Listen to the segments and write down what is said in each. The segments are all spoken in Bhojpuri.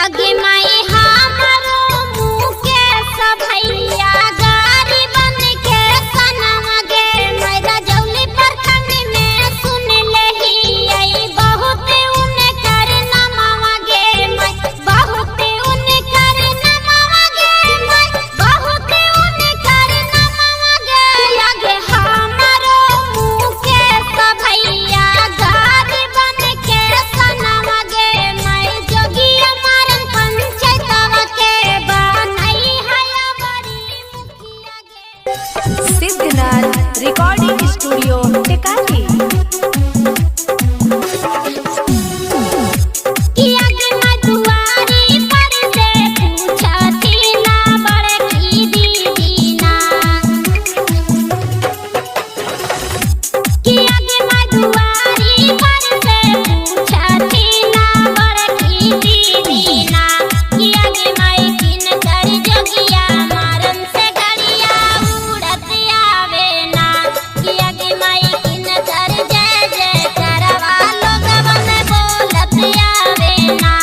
आगे माई हमारो मुके सभैया गारी बन के सनवा गे मैरा जौली प्रखंड में सुन लेही आई बहुत उनकर नमवा गे मैं बहुत उनकर नमवा गे मैं बहुत उनकर नमवा गे आगे हमारो मुके सभैया गारी बन के सनवा गे मैं जोगिया मारन पंचायतवा के बनई है बड़ी मुखिया गे। Siddhnath recording studio Tekali. किया के मैं दुआरी पर से पूछती ना बड़की दीदी ना किया के मैं दुआरी पर से पूछती ना बड़की दीदी ना किया के मैं किन कर जोगिया मारन से गड़िया उड़त आवे ना किया के मैं किन कर जय जय करवा लोगवन बोलत आवे ना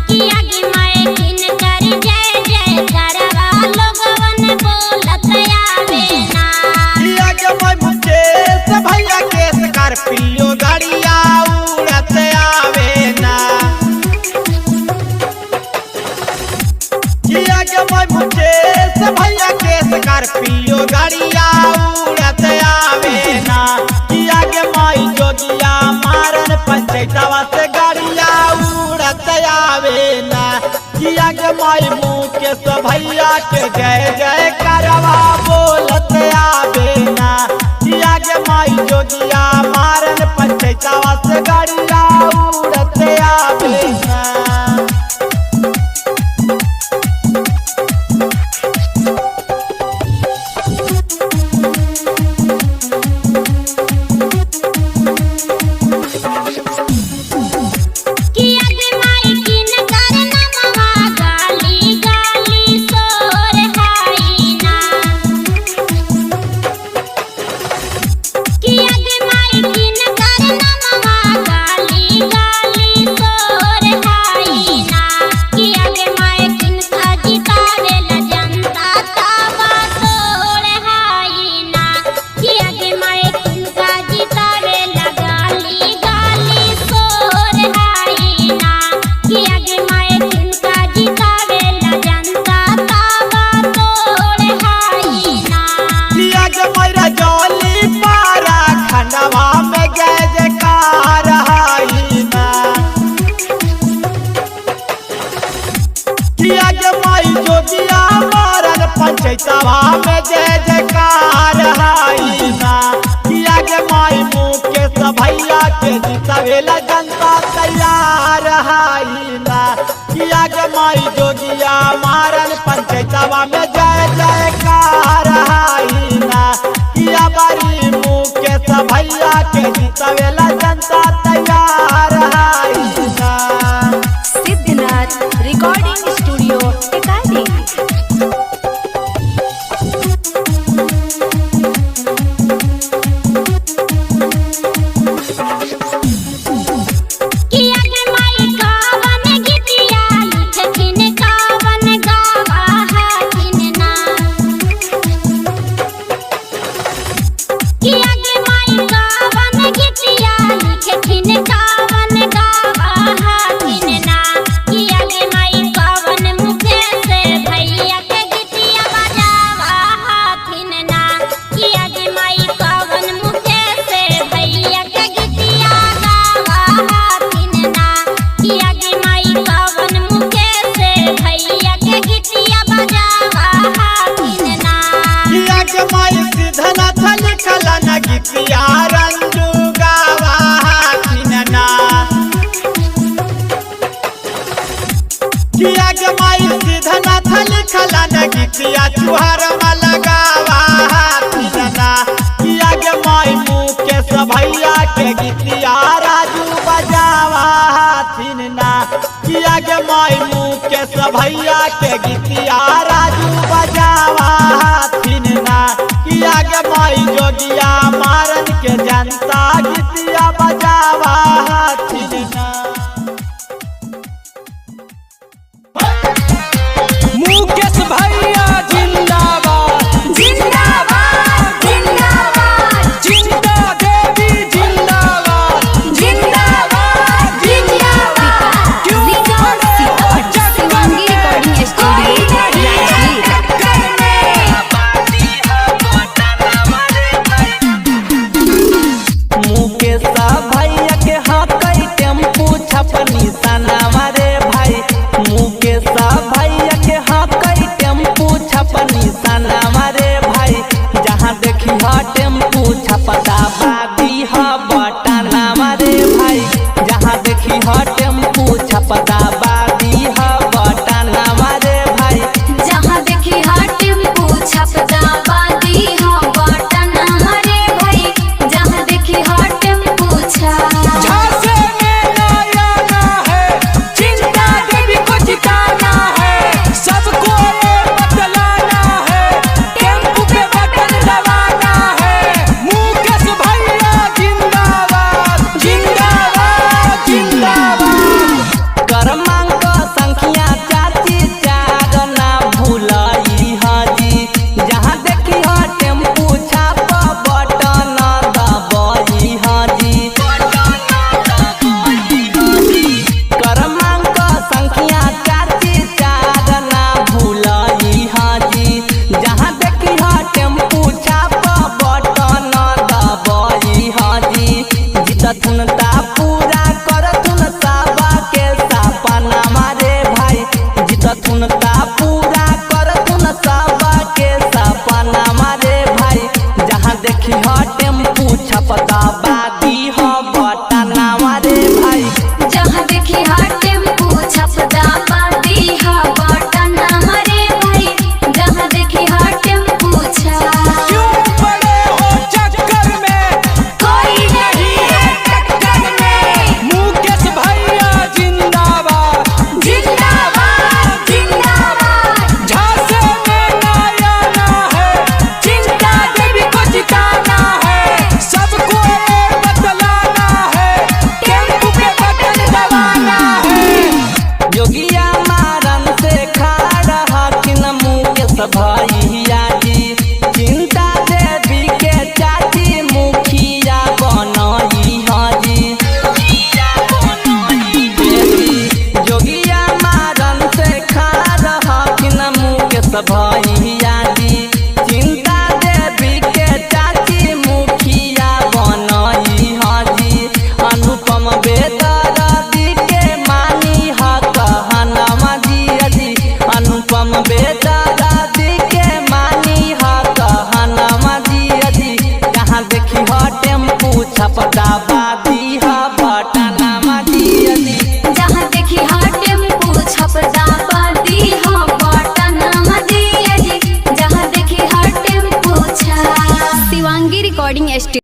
किया के मैं किन कर जय जय करवा लोगवन बोलत आवे ना किया के मैं मुकेश भैया के स्कॉर्पियो गाड़िया उड़त आवे ना किया के मैं मुकेश भैया के स्कॉर्पियो गाड़िया उड़त आवे ना किया के माई जोगिया मारन पंचायतवा से गाड़िया उड़त आवे ना किया के माई मुकेश भैया के जय जय करवा बोलत आवे ना किया के माई जोगिया मारन पंचायतवा से गाड़िया उड़त आवे ना। किया के माई किन कर नमवा गाली गाली सोर हाई ना किया के माई किन कर नमवा गाली गाली सोर हाई ना किया के माई किन का जितावे ला जनता तावा तोड़ हाई ना किया के माई किन का जितावे ला गाली गाली सोर हाई ना किया के माई किन का जितावे ला जनता तावा तोड़ हाई ना किया के मैरा जौली पारा खंडवा में जय जयकार हाई ना किया के माई जोगिया मारन पंचायतवा में जय जयकार हाई ना किया के माई मुकेश भैया के जितावेला जनता तैयार हाई ना किया के माई जोगिया मारन पंचायतवा में जय जयकार हाई ना किया बारी मुकेश भैया के जितावेला जनता तैयार हाई ना। Siddhnath recording studio Tekali. किया के माई कावन गीतिया लिखथिन कावन गावा हथिन ना किया के माई कावन गीतिया लिखथिन कावन गावा हथिन ना किया के माई कावन मुकेश भैया के गीतिया बजावा हथिन ना किया के माई कावन मुकेश भैया के गीतिया गावा हथिन ना किया के माई कावन मुकेश भैया के गीतिया बजावा हथिन ना किया के माई सिद्धनाथ लिखल न गीतिया रंजू गावा हथिन ना किया के माई सिद्धनाथ लिखल न गीतिया चुहर लगावा हथिन ना किया के माई मुकेश भैया के गीतिया राजू बजावा हथिन ना किया के माई मुकेश भैया के गीतिया राजू बजावा हथिन ना किया के माई जोगिया मारन के जनता गीतिया बजावा हथिन ना। भैया जी चिंता देवी के चाची मुखिया बनई हाजी जोगिया मारन से खा रहकिन मुकेश भैया जी चिंता देवी के चाची मुखिया बनई हाजी अनुपम बेदर्दी के मानी ह कहनमा जी अनुपम बेदर्दी के मानी ह कहनमा जी कहाँ देखी ह टेम्पू छपटा बादी ह बटनमा जी जहाँ देखी हर टेम्पू छपदा बादी हो बटनमा दिया जी जहाँ देखी हर टेम्पू छा। Shivangi recording studio.